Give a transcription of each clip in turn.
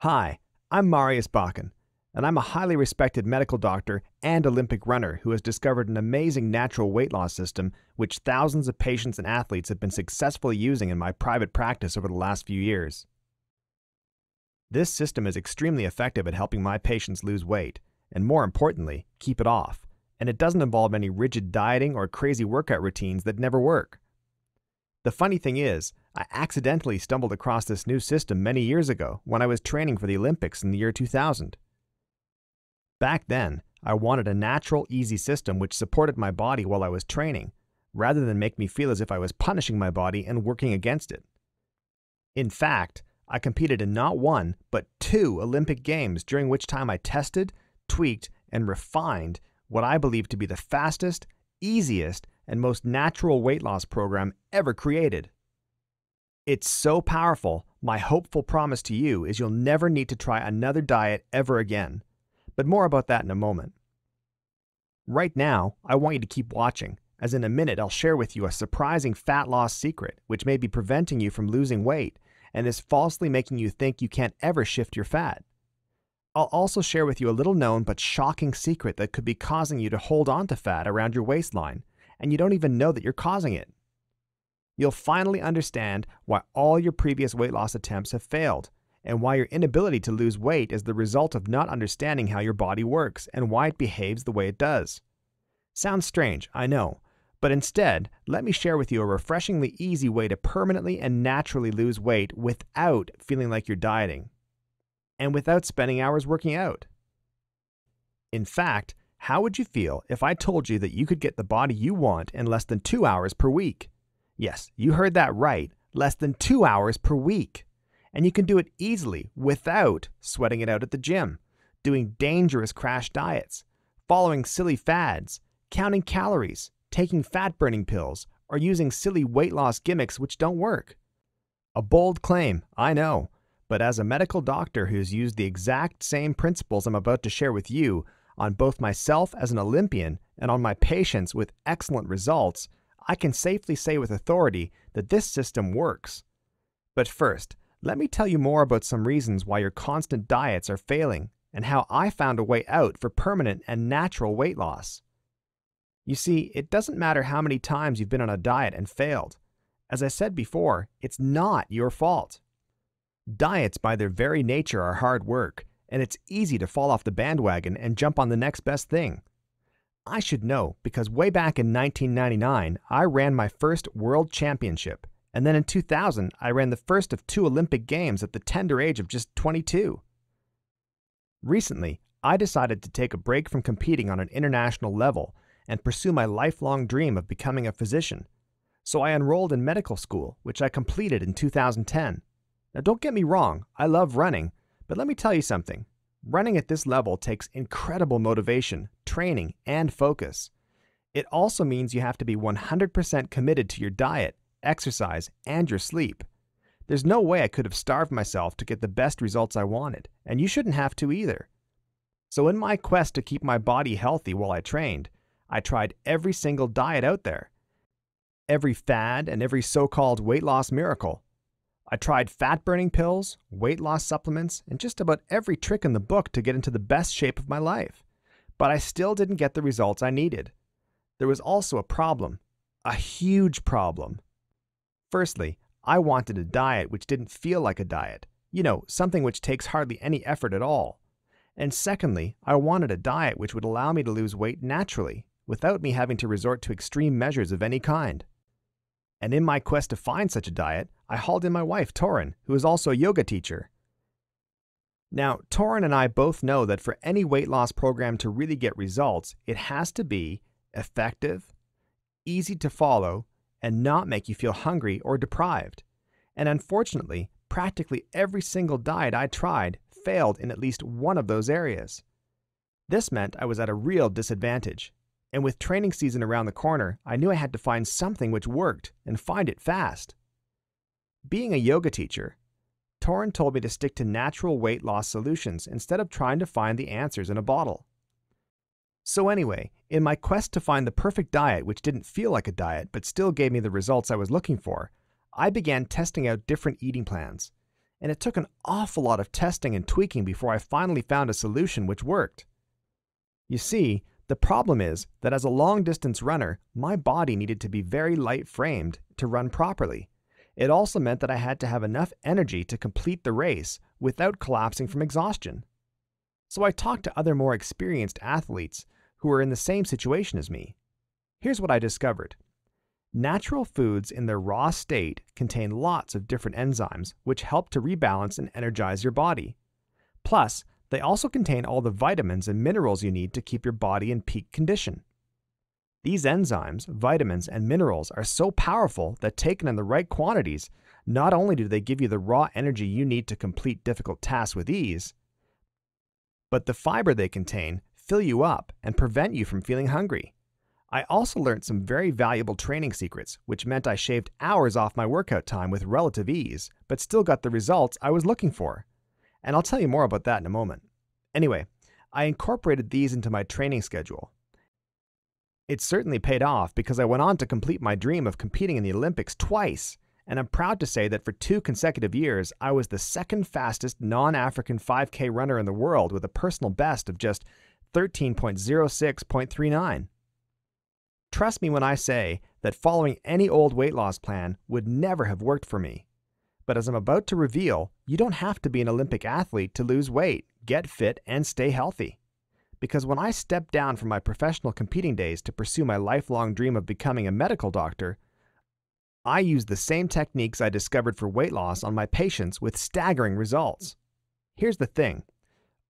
Hi, I'm Marius Bakken, and I'm a highly respected medical doctor and Olympic runner who has discovered an amazing natural weight loss system which thousands of patients and athletes have been successfully using in my private practice over the last few years. This system is extremely effective at helping my patients lose weight, and more importantly, keep it off, and it doesn't involve any rigid dieting or crazy workout routines that never work. The funny thing is, I accidentally stumbled across this new system many years ago when I was training for the Olympics in the year 2000. Back then, I wanted a natural, easy system which supported my body while I was training, rather than make me feel as if I was punishing my body and working against it. In fact, I competed in not one, but 2 Olympic Games during which time I tested, tweaked, and refined what I believe to be the fastest, easiest, and most natural weight loss program ever created. It's so powerful, my hopeful promise to you is you'll never need to try another diet ever again. But more about that in a moment. Right now, I want you to keep watching, as in a minute I'll share with you a surprising fat loss secret which may be preventing you from losing weight and is falsely making you think you can't ever shift your fat. I'll also share with you a little known but shocking secret that could be causing you to hold on to fat around your waistline, and you don't even know that you're causing it. You'll finally understand why all your previous weight loss attempts have failed, and why your inability to lose weight is the result of not understanding how your body works and why it behaves the way it does. Sounds strange, I know, but instead, let me share with you a refreshingly easy way to permanently and naturally lose weight without feeling like you're dieting, and without spending hours working out. In fact, how would you feel if I told you that you could get the body you want in less than 2 hours per week? Yes, you heard that right, less than 2 hours per week. And you can do it easily without sweating it out at the gym, doing dangerous crash diets, following silly fads, counting calories, taking fat-burning pills, or using silly weight loss gimmicks which don't work. A bold claim, I know, but as a medical doctor who's used the exact same principles I'm about to share with you on both myself as an Olympian and on my patients with excellent results, I can safely say with authority that this system works. But first, let me tell you more about some reasons why your constant diets are failing and how I found a way out for permanent and natural weight loss. You see, it doesn't matter how many times you've been on a diet and failed. As I said before, it's not your fault. Diets by their very nature are hard work, and it's easy to fall off the bandwagon and jump on the next best thing. I should know because way back in 1999, I ran my first World Championship, and then in 2000, I ran the first of 2 Olympic Games at the tender age of just 22. Recently, I decided to take a break from competing on an international level and pursue my lifelong dream of becoming a physician. So I enrolled in medical school, which I completed in 2010. Now don't get me wrong, I love running, but let me tell you something. Running at this level takes incredible motivation, training, and focus. It also means you have to be 100% committed to your diet, exercise, and your sleep. There's no way I could have starved myself to get the best results I wanted, and you shouldn't have to either. So in my quest to keep my body healthy while I trained, I tried every single diet out there, every fad and every so-called weight loss miracle. I tried fat-burning pills, weight loss supplements, and just about every trick in the book to get into the best shape of my life. But I still didn't get the results I needed. There was also a problem, a huge problem. Firstly, I wanted a diet which didn't feel like a diet. You know, something which takes hardly any effort at all. And secondly, I wanted a diet which would allow me to lose weight naturally, without me having to resort to extreme measures of any kind. And in my quest to find such a diet, I hauled in my wife, Torin, who is also a yoga teacher. Now, Torin and I both know that for any weight loss program to really get results, it has to be effective, easy to follow, and not make you feel hungry or deprived. And unfortunately, practically every single diet I tried failed in at least one of those areas. This meant I was at a real disadvantage. And with training season around the corner, I knew I had to find something which worked and find it fast. Being a yoga teacher, Torin told me to stick to natural weight loss solutions instead of trying to find the answers in a bottle. So anyway, in my quest to find the perfect diet which didn't feel like a diet but still gave me the results I was looking for, I began testing out different eating plans. and it took an awful lot of testing and tweaking before I finally found a solution which worked. You see, the problem is that as a long-distance runner, my body needed to be very light-framed to run properly. It also meant that I had to have enough energy to complete the race without collapsing from exhaustion. So I talked to other more experienced athletes who were in the same situation as me. Here's what I discovered. Natural foods in their raw state contain lots of different enzymes which help to rebalance and energize your body. Plus, they also contain all the vitamins and minerals you need to keep your body in peak condition. These enzymes, vitamins, and minerals are so powerful that taken in the right quantities, not only do they give you the raw energy you need to complete difficult tasks with ease, but the fiber they contain fill you up and prevent you from feeling hungry. I also learned some very valuable training secrets, which meant I shaved hours off my workout time with relative ease, but still got the results I was looking for. And I'll tell you more about that in a moment. Anyway, I incorporated these into my training schedule. It certainly paid off because I went on to complete my dream of competing in the Olympics twice, and I'm proud to say that for 2 consecutive years, I was the second fastest non-African 5K runner in the world with a personal best of just 13.06.39. Trust me when I say that following any old weight loss plan would never have worked for me. But as I'm about to reveal, you don't have to be an Olympic athlete to lose weight, get fit, and stay healthy. Because when I stepped down from my professional competing days to pursue my lifelong dream of becoming a medical doctor, I used the same techniques I discovered for weight loss on my patients with staggering results. Here's the thing.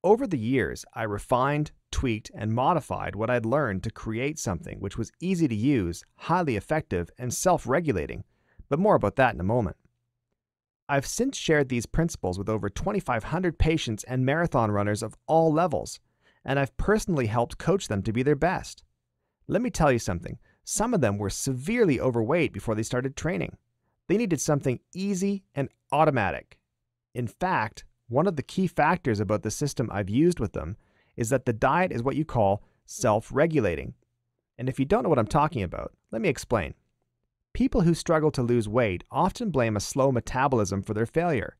Over the years, I refined, tweaked, and modified what I'd learned to create something which was easy to use, highly effective, and self-regulating, but more about that in a moment. I've since shared these principles with over 2,500 patients and marathon runners of all levels, and I've personally helped coach them to be their best. Let me tell you something. Some of them were severely overweight before they started training. They needed something easy and automatic. In fact, one of the key factors about the system I've used with them is that the diet is what you call self-regulating. And if you don't know what I'm talking about, let me explain. People who struggle to lose weight often blame a slow metabolism for their failure.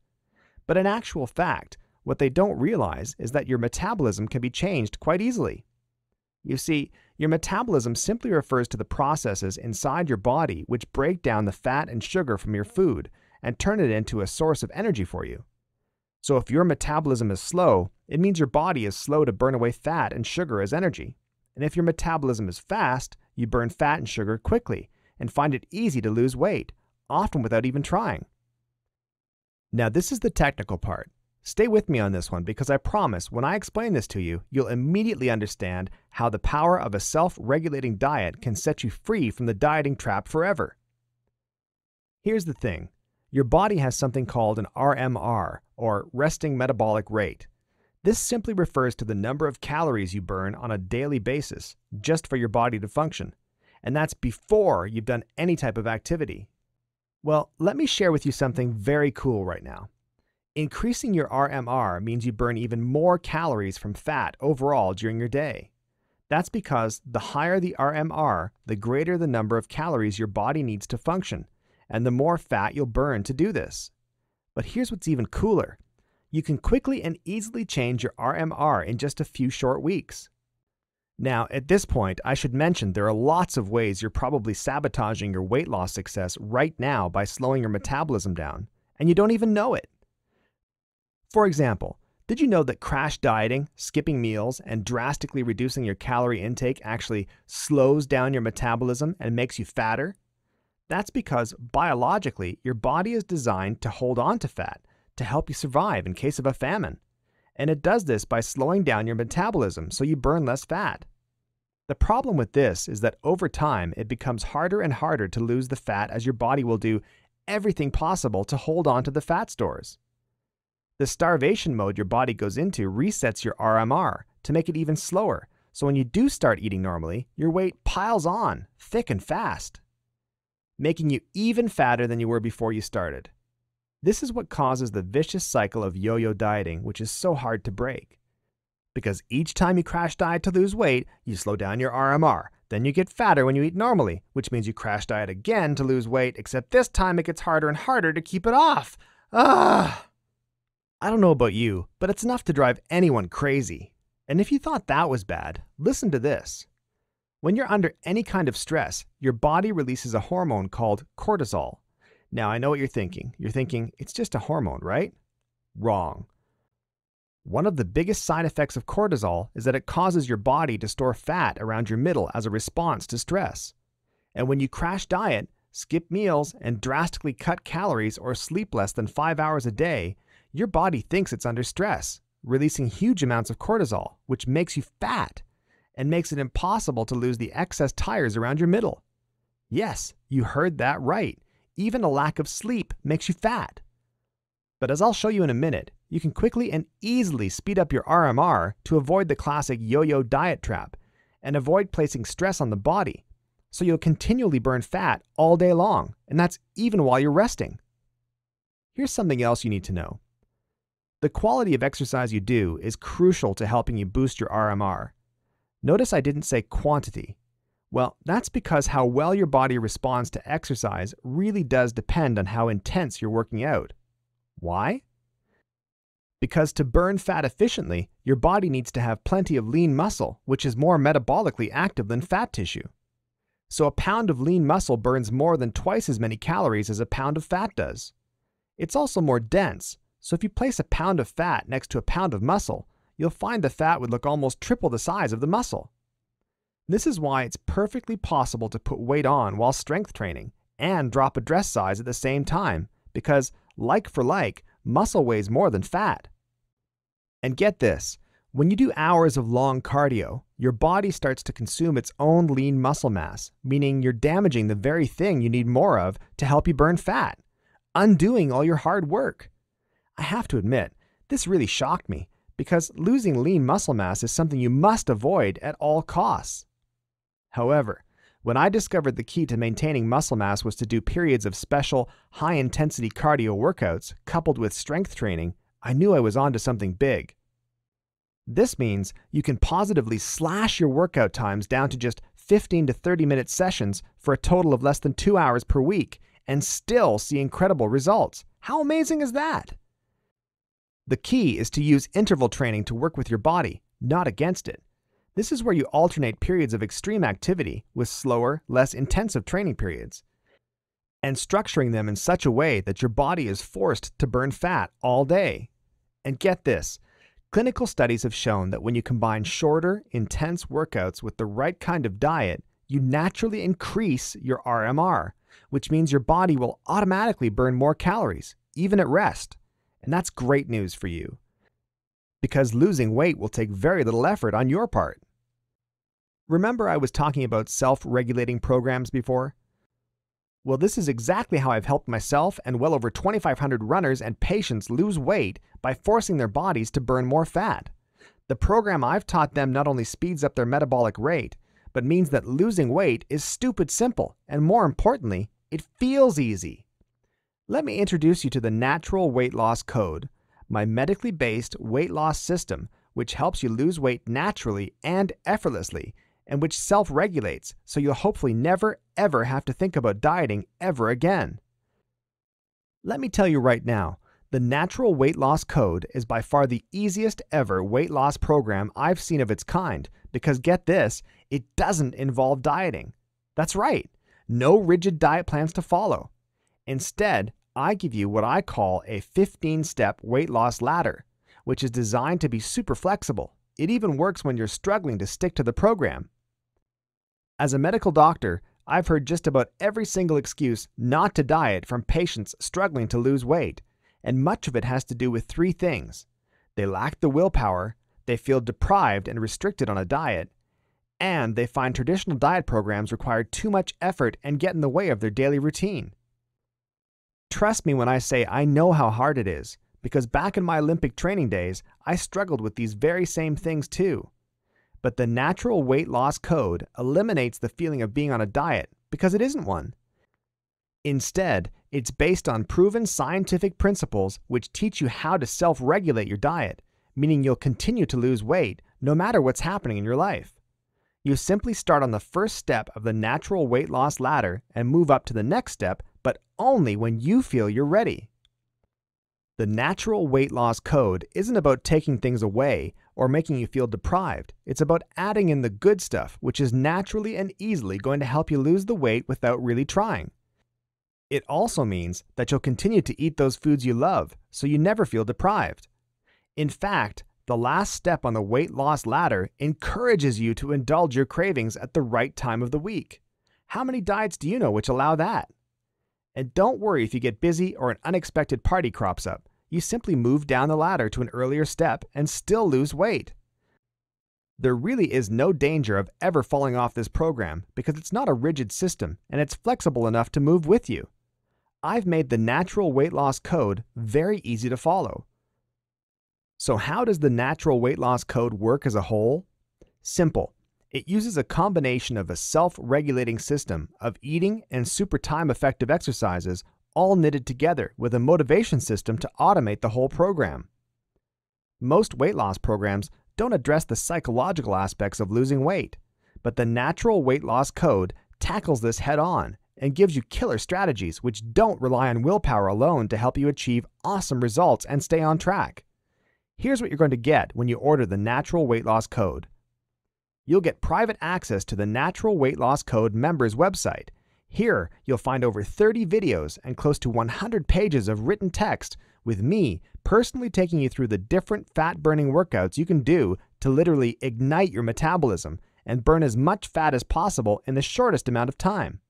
But in actual fact, what they don't realize is that your metabolism can be changed quite easily. You see, your metabolism simply refers to the processes inside your body which break down the fat and sugar from your food and turn it into a source of energy for you. So if your metabolism is slow, it means your body is slow to burn away fat and sugar as energy. And if your metabolism is fast, you burn fat and sugar quickly and find it easy to lose weight, often without even trying. Now this is the technical part. Stay with me on this one because I promise when I explain this to you, you'll immediately understand how the power of a self-regulating diet can set you free from the dieting trap forever. Here's the thing. Your body has something called an RMR, or resting metabolic rate. This simply refers to the number of calories you burn on a daily basis, just for your body to function. And that's before you've done any type of activity. Well, let me share with you something very cool right now. Increasing your RMR means you burn even more calories from fat overall during your day. That's because the higher the RMR, the greater the number of calories your body needs to function, and the more fat you'll burn to do this. But here's what's even cooler. You can quickly and easily change your RMR in just a few short weeks. Now, at this point, I should mention there are lots of ways you're probably sabotaging your weight loss success right now by slowing your metabolism down, and you don't even know it. For example, did you know that crash dieting, skipping meals, and drastically reducing your calorie intake actually slows down your metabolism and makes you fatter? That's because biologically, your body is designed to hold on to fat to help you survive in case of a famine. And it does this by slowing down your metabolism so you burn less fat. The problem with this is that over time, it becomes harder and harder to lose the fat as your body will do everything possible to hold on to the fat stores. The starvation mode your body goes into resets your RMR to make it even slower, so when you do start eating normally, your weight piles on, thick and fast, making you even fatter than you were before you started. This is what causes the vicious cycle of yo-yo dieting, which is so hard to break. Because each time you crash diet to lose weight, you slow down your RMR. Then you get fatter when you eat normally, which means you crash diet again to lose weight, except this time it gets harder and harder to keep it off. Ah! I don't know about you, but it's enough to drive anyone crazy. And if you thought that was bad, listen to this. When you're under any kind of stress, your body releases a hormone called cortisol. Now, I know what you're thinking. You're thinking, it's just a hormone, right? Wrong. One of the biggest side effects of cortisol is that it causes your body to store fat around your middle as a response to stress. And when you crash diet, skip meals, and drastically cut calories or sleep less than 5 hours a day, your body thinks it's under stress, releasing huge amounts of cortisol, which makes you fat and makes it impossible to lose the excess tires around your middle. Yes, you heard that right. Even a lack of sleep makes you fat. But as I'll show you in a minute, you can quickly and easily speed up your RMR to avoid the classic yo-yo diet trap and avoid placing stress on the body, so you'll continually burn fat all day long, and that's even while you're resting. Here's something else you need to know. The quality of exercise you do is crucial to helping you boost your RMR. Notice I didn't say quantity. Well, that's because how well your body responds to exercise really does depend on how intense you're working out. Why? Because to burn fat efficiently, your body needs to have plenty of lean muscle, which is more metabolically active than fat tissue. So a pound of lean muscle burns more than twice as many calories as a pound of fat does. It's also more dense, so if you place a pound of fat next to a pound of muscle, you'll find the fat would look almost triple the size of the muscle. This is why it's perfectly possible to put weight on while strength training and drop a dress size at the same time, because, like for like, muscle weighs more than fat. And get this, when you do hours of long cardio, your body starts to consume its own lean muscle mass, meaning you're damaging the very thing you need more of to help you burn fat, undoing all your hard work. I have to admit, this really shocked me, because losing lean muscle mass is something you must avoid at all costs. However, when I discovered the key to maintaining muscle mass was to do periods of special, high-intensity cardio workouts coupled with strength training, I knew I was onto something big. This means you can positively slash your workout times down to just 15 to 30-minute sessions for a total of less than 2 hours per week and still see incredible results. How amazing is that? The key is to use interval training to work with your body, not against it. This is where you alternate periods of extreme activity with slower, less intensive training periods, and structuring them in such a way that your body is forced to burn fat all day. And get this, clinical studies have shown that when you combine shorter, intense workouts with the right kind of diet, you naturally increase your RMR, which means your body will automatically burn more calories, even at rest. And that's great news for you, because losing weight will take very little effort on your part. Remember I was talking about self-regulating programs before? Well, this is exactly how I've helped myself and well over 2,500 runners and patients lose weight by forcing their bodies to burn more fat. The program I've taught them not only speeds up their metabolic rate, but means that losing weight is stupid simple, and more importantly, it feels easy. Let me introduce you to the Natural Weight Loss Code, my medically based weight loss system which helps you lose weight naturally and effortlessly, and which self-regulates, so you'll hopefully never ever have to think about dieting ever again. Let me tell you right now, the Natural Weight Loss Code is by far the easiest ever weight loss program I've seen of its kind, because get this, it doesn't involve dieting. That's right, no rigid diet plans to follow. Instead, I give you what I call a 15-step weight loss ladder, which is designed to be super flexible. It even works when you're struggling to stick to the program. As a medical doctor, I've heard just about every single excuse not to diet from patients struggling to lose weight, and much of it has to do with three things. They lack the willpower, they feel deprived and restricted on a diet, and they find traditional diet programs require too much effort and get in the way of their daily routine. Trust me when I say I know how hard it is, because back in my Olympic training days, I struggled with these very same things too. But the Natural Weight Loss Code eliminates the feeling of being on a diet, because it isn't one. Instead, it's based on proven scientific principles which teach you how to self-regulate your diet, meaning you'll continue to lose weight no matter what's happening in your life. You simply start on the first step of the natural weight loss ladder and move up to the next step, but only when you feel you're ready. The natural weight loss code isn't about taking things away or making you feel deprived. It's about adding in the good stuff, which is naturally and easily going to help you lose the weight without really trying. It also means that you'll continue to eat those foods you love, so you never feel deprived. In fact, the last step on the weight loss ladder encourages you to indulge your cravings at the right time of the week. How many diets do you know which allow that? And don't worry if you get busy or an unexpected party crops up. You simply move down the ladder to an earlier step and still lose weight. There really is no danger of ever falling off this program because it's not a rigid system and it's flexible enough to move with you. I've made the natural weight loss code very easy to follow. So how does the natural weight loss code work as a whole? Simple. It uses a combination of a self-regulating system of eating and super time-effective exercises all knitted together with a motivation system to automate the whole program. Most weight loss programs don't address the psychological aspects of losing weight, but the natural weight loss code tackles this head-on and gives you killer strategies which don't rely on willpower alone to help you achieve awesome results and stay on track. Here's what you're going to get when you order the natural weight loss code. You'll get private access to the Natural Weight Loss Code members website. Here, you'll find over 30 videos and close to 100 pages of written text with me personally taking you through the different fat-burning workouts you can do to literally ignite your metabolism and burn as much fat as possible in the shortest amount of time.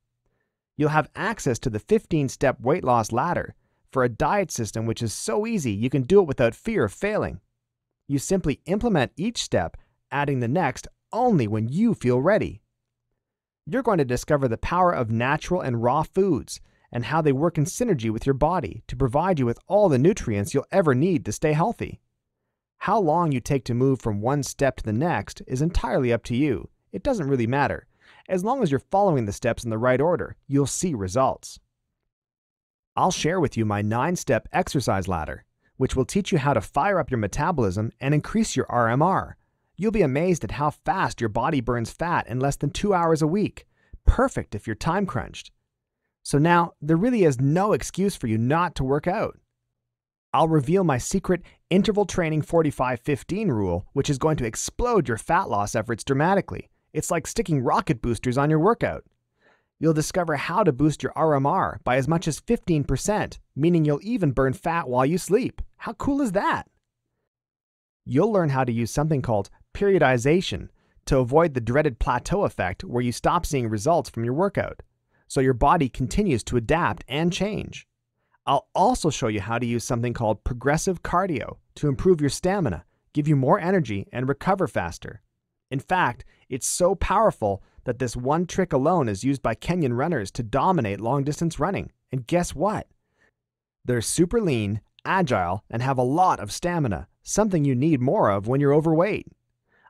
You'll have access to the 15-step weight loss ladder for a diet system which is so easy you can do it without fear of failing. You simply implement each step, adding the next only when you feel ready. You're going to discover the power of natural and raw foods and how they work in synergy with your body to provide you with all the nutrients you'll ever need to stay healthy. How long you take to move from one step to the next is entirely up to you. It doesn't really matter. As long as you're following the steps in the right order, you'll see results. I'll share with you my 9-step exercise ladder, which will teach you how to fire up your metabolism and increase your RMR. You'll be amazed at how fast your body burns fat in less than 2 hours a week. Perfect if you're time crunched. So now, there really is no excuse for you not to work out. I'll reveal my secret interval training 45-15 rule, which is going to explode your fat loss efforts dramatically. It's like sticking rocket boosters on your workout. You'll discover how to boost your RMR by as much as 15%, meaning you'll even burn fat while you sleep. How cool is that? You'll learn how to use something called periodization to avoid the dreaded plateau effect where you stop seeing results from your workout, so your body continues to adapt and change. I'll also show you how to use something called progressive cardio to improve your stamina, give you more energy, and recover faster. In fact, it's so powerful that this one trick alone is used by Kenyan runners to dominate long-distance running. And guess what? They're super lean, agile, and have a lot of stamina, something you need more of when you're overweight.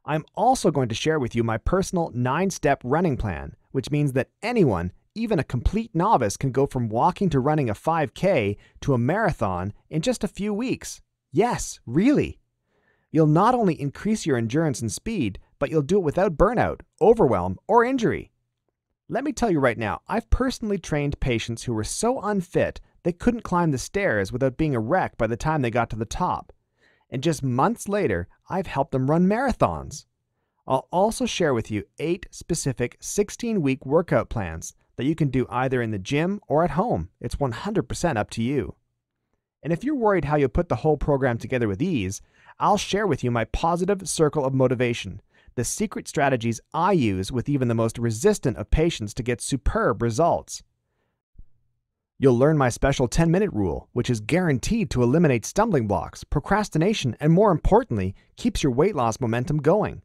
I'm also going to share with you my personal 9-step running plan, which means that anyone, even a complete novice, can go from walking to running a 5K to a marathon in just a few weeks. Yes, really. You'll not only increase your endurance and speed, but you'll do it without burnout, overwhelm, or injury. Let me tell you right now, I've personally trained patients who were so unfit they couldn't climb the stairs without being a wreck by the time they got to the top. And just months later, I've helped them run marathons. I'll also share with you 8 specific 16-week workout plans that you can do either in the gym or at home. It's 100% up to you. And if you're worried how you'll put the whole program together with ease, I'll share with you my positive circle of motivation, the secret strategies I use with even the most resistant of patients to get superb results. You'll learn my special 10-minute rule, which is guaranteed to eliminate stumbling blocks, procrastination, and more importantly, keeps your weight loss momentum going.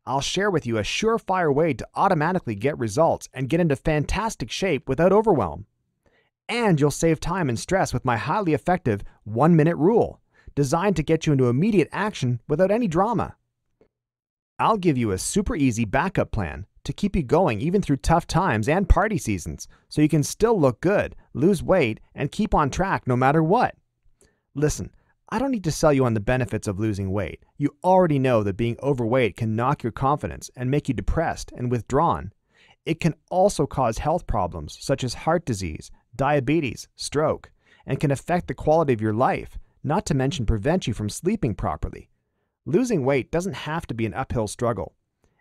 I'll share with you a surefire way to automatically get results and get into fantastic shape without overwhelm. And you'll save time and stress with my highly effective 1-minute rule, designed to get you into immediate action without any drama. I'll give you a super easy backup plan to keep you going even through tough times and party seasons, so you can still look good, lose weight, and keep on track no matter what. Listen, I don't need to sell you on the benefits of losing weight. You already know that being overweight can knock your confidence and make you depressed and withdrawn. It can also cause health problems such as heart disease, diabetes, stroke, and can affect the quality of your life, not to mention prevent you from sleeping properly. Losing weight doesn't have to be an uphill struggle.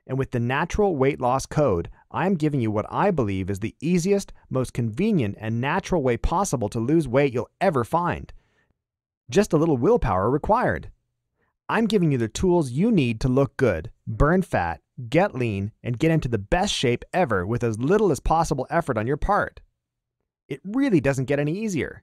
And with the Natural Weight Loss Code, I am giving you what I believe is the easiest, most convenient, and natural way possible to lose weight you'll ever find. Just a little willpower required. I'm giving you the tools you need to look good, burn fat, get lean, and get into the best shape ever with as little as possible effort on your part. It really doesn't get any easier.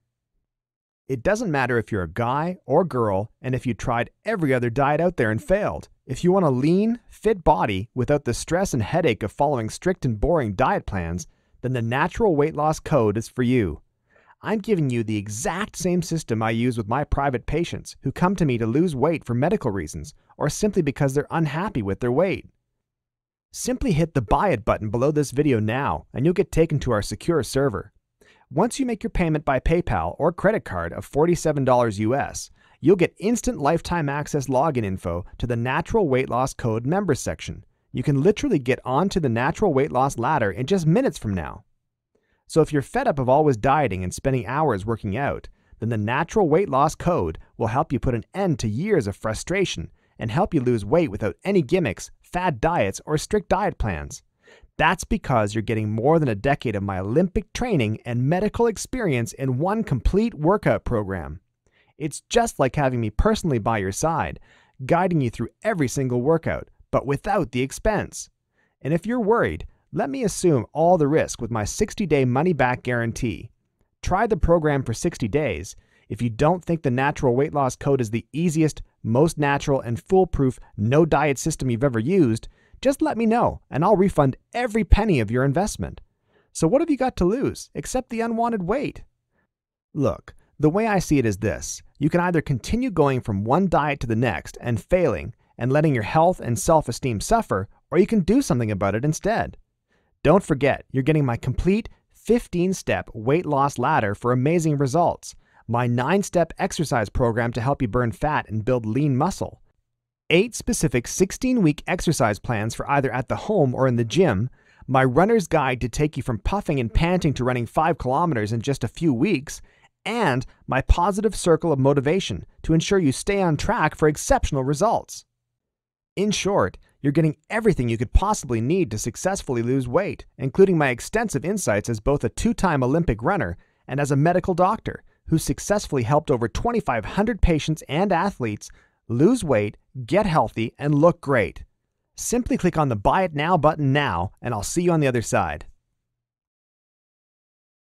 It doesn't matter if you're a guy or girl, and if you tried every other diet out there and failed. If you want a lean, fit body without the stress and headache of following strict and boring diet plans, then the Natural Weight Loss Code is for you. I'm giving you the exact same system I use with my private patients who come to me to lose weight for medical reasons or simply because they're unhappy with their weight. Simply hit the Buy It button below this video now and you'll get taken to our secure server. Once you make your payment by PayPal or credit card of $47 US, you'll get instant lifetime access login info to the Natural Weight Loss Code members section. You can literally get onto the natural weight loss ladder in just minutes from now. So if you're fed up of always dieting and spending hours working out, then the Natural Weight Loss Code will help you put an end to years of frustration and help you lose weight without any gimmicks, fad diets, or strict diet plans. That's because you're getting more than a decade of my Olympic training and medical experience in one complete workout program. It's just like having me personally by your side, guiding you through every single workout, but without the expense. And if you're worried, let me assume all the risk with my 60-day money-back guarantee. Try the program for 60 days. If you don't think the Natural Weight Loss Code is the easiest, most natural, and foolproof no-diet system you've ever used, just let me know, and I'll refund every penny of your investment. So what have you got to lose, except the unwanted weight? Look, the way I see it is this. You can either continue going from one diet to the next and failing, and letting your health and self-esteem suffer, or you can do something about it instead. Don't forget, you're getting my complete 15-step weight loss ladder for amazing results, my 9-step exercise program to help you burn fat and build lean muscle, 8 specific 16-week exercise plans for either at the home or in the gym, my runner's guide to take you from puffing and panting to running 5 kilometers in just a few weeks, and my positive circle of motivation to ensure you stay on track for exceptional results. In short, you're getting everything you could possibly need to successfully lose weight, including my extensive insights as both a 2-time Olympic runner and as a medical doctor who successfully helped over 2,500 patients and athletes lose weight, get healthy, and look great. Simply click on the Buy It Now button now, and I'll see you on the other side.